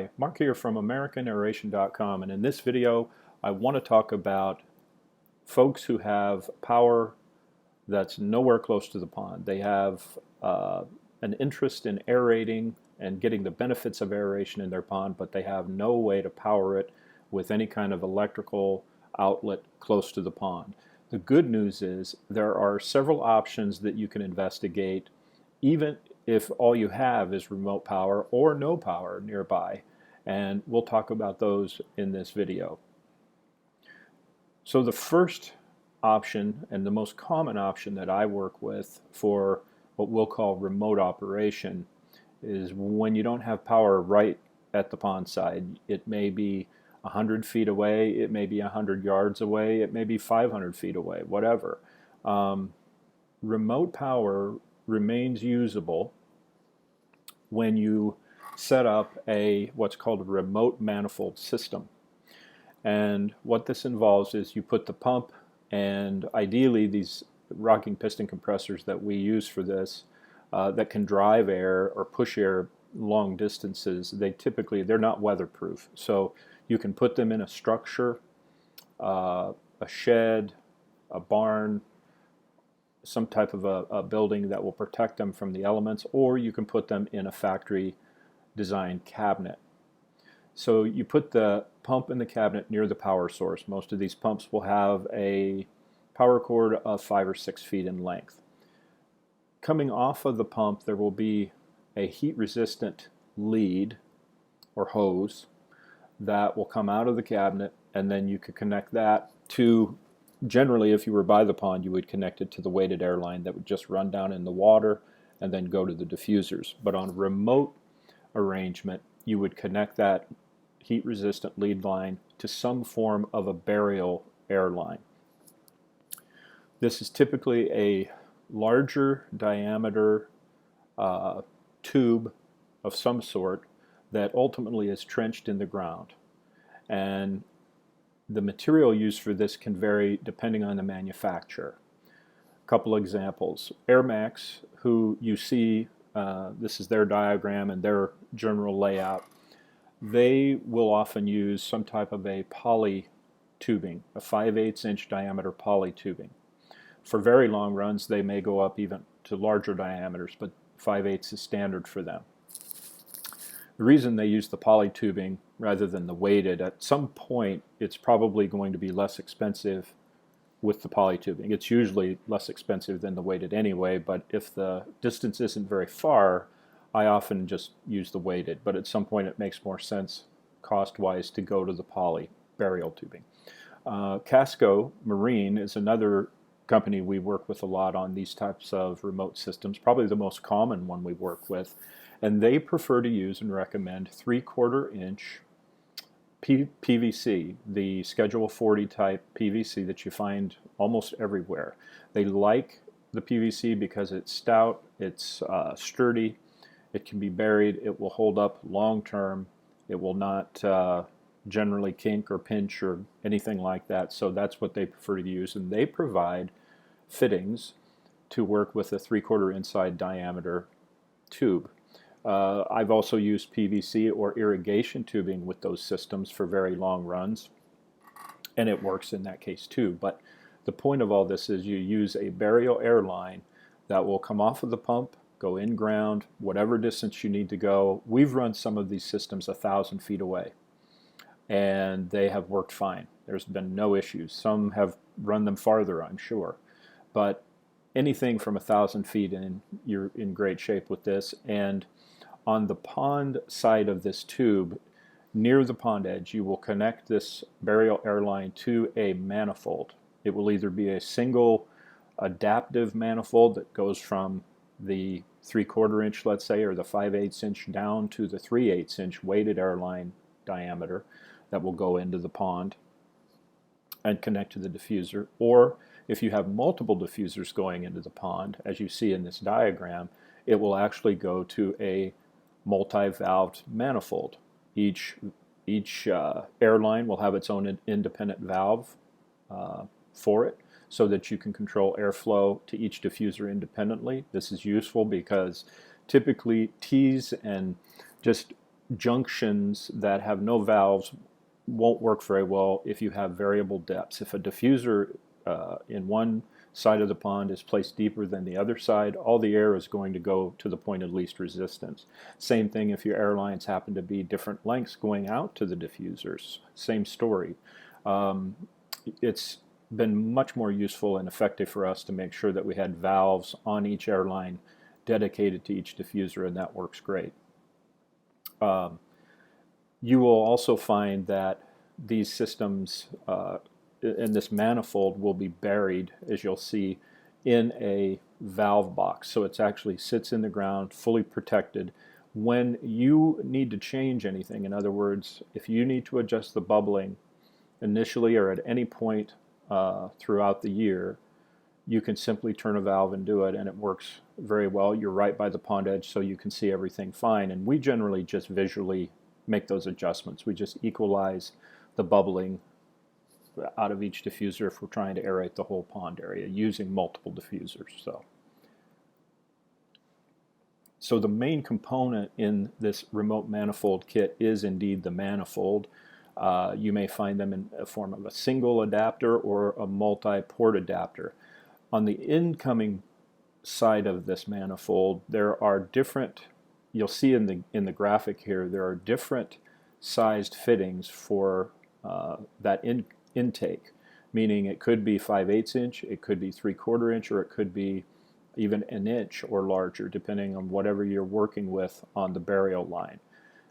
Hi, Mark here from AmericanAeration.com, and in this video I want to talk about folks who have power that's nowhere close to the pond. They have an interest in aerating and getting the benefits of aeration in their pond, but they have no way to power it with any kind of electrical outlet close to the pond. The good news is there are several options that you can investigate, even if all you have is remote power or no power nearby, and we'll talk about those in this video. So the first option, and the most common option that I work with for what we'll call remote operation, is when you don't have power right at the pond side. It may be 100 feet away, it may be 100 yards away, it may be 500 feet away, whatever. Remote power remains usable when you set up what's called a remote manifold system. And what this involves is you put the pump, and ideally these rocking piston compressors that we use for this that can drive air or push air long distances, they're not weatherproof. So you can put them in a structure, a shed, a barn, some type of a building that will protect them from the elements, or you can put them in a factory designed cabinet. So you put the pump in the cabinet near the power source. Most of these pumps will have a power cord of 5 or 6 feet in length. Coming off of the pump, there will be a heat resistant lead or hose that will come out of the cabinet, and then you could connect that to, generally if you were by the pond, you would connect it to the weighted air line that would just run down in the water and then go to the diffusers. But on a remote arrangement, you would connect that heat resistant lead line to some form of a burial air line. This is typically a larger diameter tube of some sort that ultimately is trenched in the ground. And the material used for this can vary depending on the manufacturer. A couple examples. Air Max, who you see, this is their diagram and their general layout, they will often use some type of a poly tubing, a 5/8 inch diameter poly tubing. For very long runs, they may go up even to larger diameters, but 5/8 is standard for them. The reason they use the poly tubing rather than the weighted, at some point it's probably going to be less expensive with the poly tubing. It's usually less expensive than the weighted anyway, but if the distance isn't very far, I often just use the weighted, but at some point it makes more sense cost-wise to go to the poly burial tubing. Casco Marine is another company we work with a lot on these types of remote systems, probably the most common one we work with, and they prefer to use and recommend 3/4 inch PVC, the Schedule 40 type PVC that you find almost everywhere. They like the PVC because it's stout, it's sturdy, it can be buried, it will hold up long term, it will not generally kink or pinch or anything like that, so that's what they prefer to use, and they provide fittings to work with a 3/4 inside diameter tube. I've also used PVC or irrigation tubing with those systems for very long runs, and it works in that case too. But the point of all this is you use a burial air line that will come off of the pump, go in ground, whatever distance you need to go. We've run some of these systems 1,000 feet away, and they have worked fine. There's been no issues. Some have run them farther, I'm sure, but anything from 1,000 feet in, you're in great shape with this. And on the pond side of this tube, near the pond edge, you will connect this burial air line to a manifold. It will either be a single adaptive manifold that goes from the 3/4 inch, let's say, or the 5/8 inch down to the 3/8 inch weighted air line diameter that will go into the pond and connect to the diffuser. Or if you have multiple diffusers going into the pond, as you see in this diagram, it will actually go to a multi-valved manifold. Each airline will have its own independent valve for it, so that you can control airflow to each diffuser independently. This is useful because typically teas and just junctions that have no valves won't work very well if you have variable depths. If a diffuser in one side of the pond is placed deeper than the other side, all the air is going to go to the point of least resistance. Same thing if your air lines happen to be different lengths going out to the diffusers. Same story. It's been much more useful and effective for us to make sure that we had valves on each airline dedicated to each diffuser, and that works great. You will also find that these systems in this manifold will be buried, as you'll see, in a valve box. So it actually sits in the ground, fully protected. When you need to change anything, in other words, if you need to adjust the bubbling initially or at any point throughout the year, you can simply turn a valve and do it, and it works very well. You're right by the pond edge, so you can see everything fine. And we generally just visually make those adjustments. We just equalize the bubbling out of each diffuser if we're trying to aerate the whole pond area using multiple diffusers. So the main component in this remote manifold kit is indeed the manifold. You may find them in a form of a single adapter or a multi-port adapter. On the incoming side of this manifold, there are different, you'll see in the graphic here, there are different sized fittings for that intake, meaning it could be 5/8 inch, it could be 3/4 inch, or it could be even an inch or larger, depending on whatever you're working with on the burial line.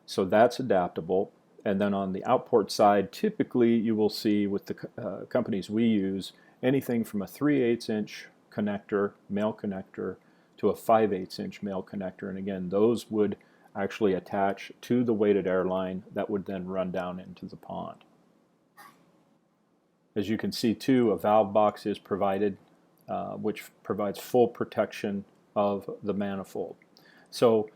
So that's adaptable. And then on the outport side, typically you will see with the companies we use, anything from a 3/8 inch connector, male connector, to a 5/8 inch male connector. And again, those would actually attach to the weighted airline that would then run down into the pond. As you can see too, a valve box is provided, which provides full protection of the manifold. So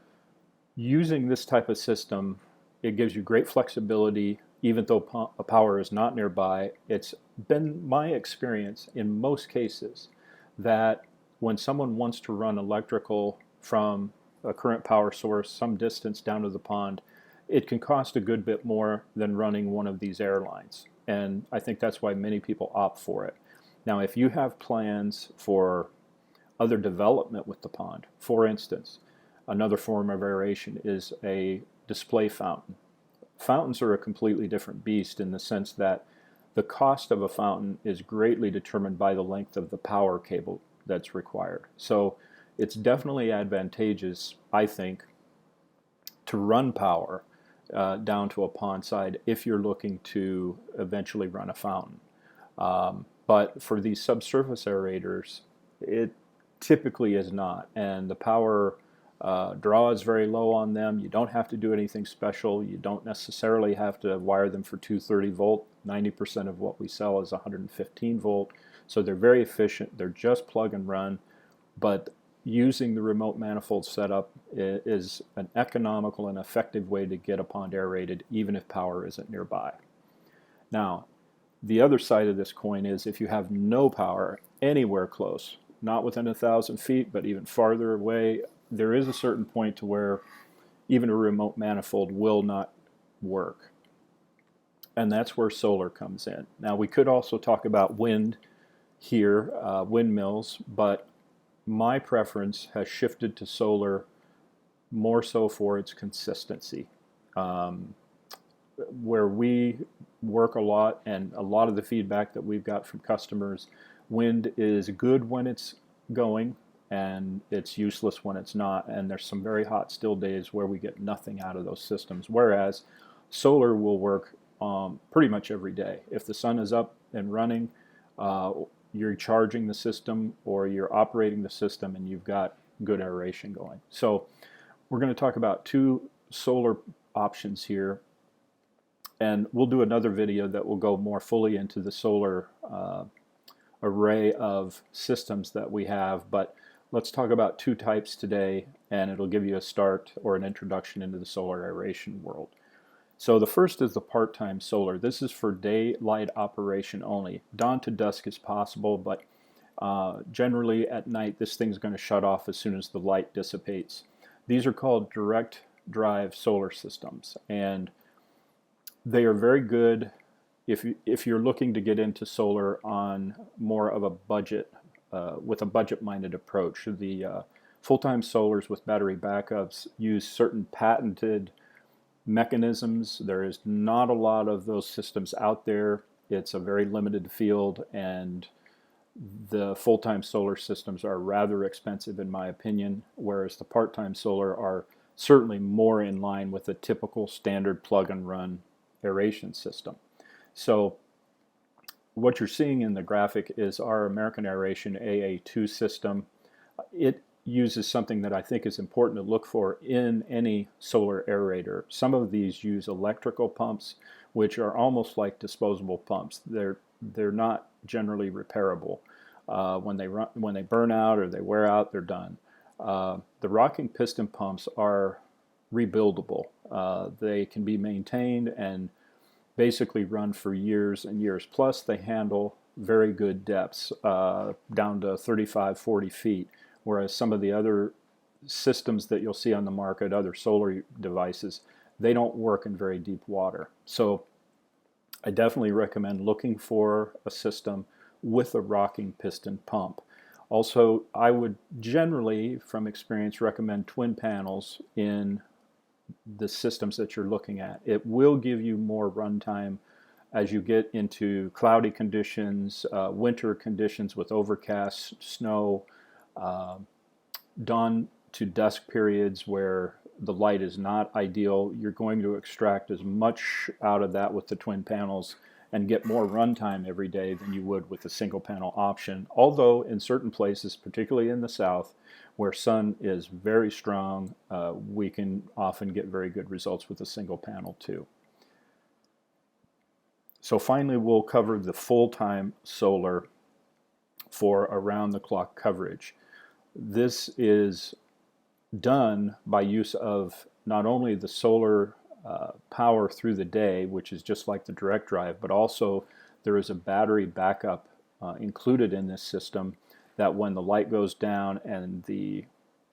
using this type of system, it gives you great flexibility even though power is not nearby. It's been my experience in most cases that when someone wants to run electrical from a current power source some distance down to the pond, it can cost a good bit more than running one of these airlines. And I think that's why many people opt for it. Now, if you have plans for other development with the pond, for instance, another form of aeration is a display fountain. Fountains are a completely different beast in the sense that the cost of a fountain is greatly determined by the length of the power cable that's required. So it's definitely advantageous, I think, to run power down to a pond side if you're looking to eventually run a fountain. But for these subsurface aerators, it typically is not, and the power draw is very low on them. You don't have to do anything special. You don't necessarily have to wire them for 230 volt. 90% of what we sell is 115 volt. So they're very efficient. They're just plug and run. But using the remote manifold setup is an economical and effective way to get a pond aerated even if power isn't nearby. Now, the other side of this coin is if you have no power anywhere close, not within 1,000 feet, but even farther away, there is a certain point to where even a remote manifold will not work. And that's where solar comes in. Now, we could also talk about wind here, windmills, but my preference has shifted to solar more so for its consistency. Where we work a lot, and a lot of the feedback that we've got from customers, wind is good when it's going and it's useless when it's not, and there's some very hot still days where we get nothing out of those systems, whereas solar will work pretty much every day. If the sun is up and running, you're charging the system or you're operating the system and you've got good aeration going. So we're going to talk about two solar options here, and we'll do another video that will go more fully into the solar array of systems that we have, but let's talk about two types today, and it'll give you a start or an introduction into the solar aeration world. So the first is the part-time solar. This is for daylight operation only. Dawn to dusk is possible, but generally at night this thing's going to shut off as soon as the light dissipates. These are called direct drive solar systems, and they are very good if you're looking to get into solar on more of a budget, with a budget-minded approach. The full-time solars with battery backups use certain patented mechanisms. There is not a lot of those systems out there. It's a very limited field, and the full-time solar systems are rather expensive in my opinion, whereas the part-time solar are certainly more in line with a typical standard plug-and-run aeration system. So what you're seeing in the graphic is our American Aeration AA2 system. It uses something that I think is important to look for in any solar aerator. Some of these use electrical pumps, which are almost like disposable pumps. They're not generally repairable. When they burn out or they wear out, they're done. The rocking piston pumps are rebuildable. They can be maintained and basically run for years and years. Plus, they handle very good depths, down to 35, 40 feet, whereas some of the other systems that you'll see on the market, other solar devices, they don't work in very deep water. So I definitely recommend looking for a system with a rocking piston pump. Also, I would generally, from experience, recommend twin panels in the systems that you're looking at. It will give you more runtime as you get into cloudy conditions, winter conditions with overcast, snow, dawn to dusk periods where the light is not ideal. You're going to extract as much out of that with the twin panels and get more runtime every day than you would with a single panel option. Although in certain places, particularly in the south, where sun is very strong, we can often get very good results with a single panel too. So finally, we'll cover the full-time solar for around-the-clock coverage. This is done by use of not only the solar power through the day, which is just like the direct drive, but also there is a battery backup included in this system, that when the light goes down and the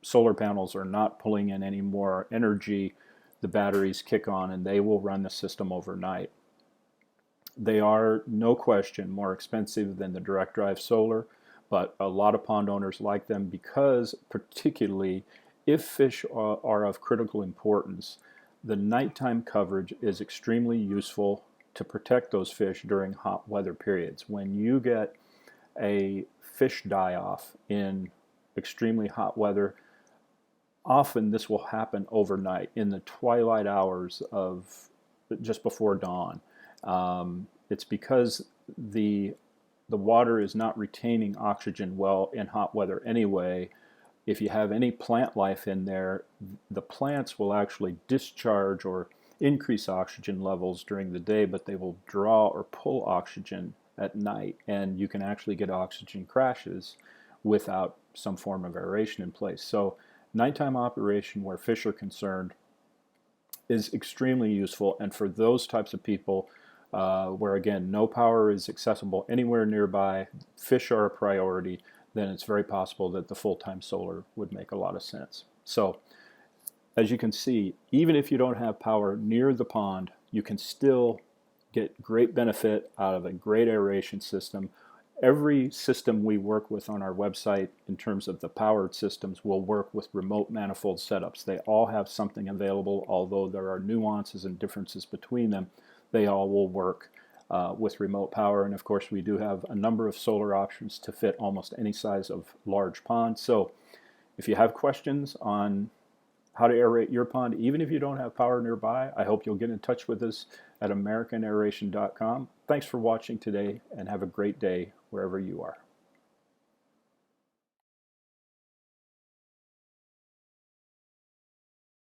solar panels are not pulling in any more energy, the batteries kick on and they will run the system overnight. They are, no question, more expensive than the direct drive solar, but a lot of pond owners like them because, particularly if fish are of critical importance, the nighttime coverage is extremely useful to protect those fish during hot weather periods. When you get a fish die-off in extremely hot weather, often this will happen overnight in the twilight hours of just before dawn. It's because the water is not retaining oxygen well in hot weather anyway. If you have any plant life in there, the plants will actually discharge or increase oxygen levels during the day, but they will draw or pull oxygen at night, and you can actually get oxygen crashes without some form of aeration in place. So nighttime operation where fish are concerned is extremely useful, and for those types of people where again no power is accessible anywhere nearby, fish are a priority, then it's very possible that the full-time solar would make a lot of sense. So as you can see, even if you don't have power near the pond, you can still get great benefit out of a great aeration system. Every system we work with on our website in terms of the powered systems will work with remote manifold setups. They all have something available, although there are nuances and differences between them. They all will work with remote power, and of course we do have a number of solar options to fit almost any size of large pond. So if you have questions on how to aerate your pond, even if you don't have power nearby, I hope you'll get in touch with us at AmericanAeration.com. Thanks for watching today, and have a great day wherever you are.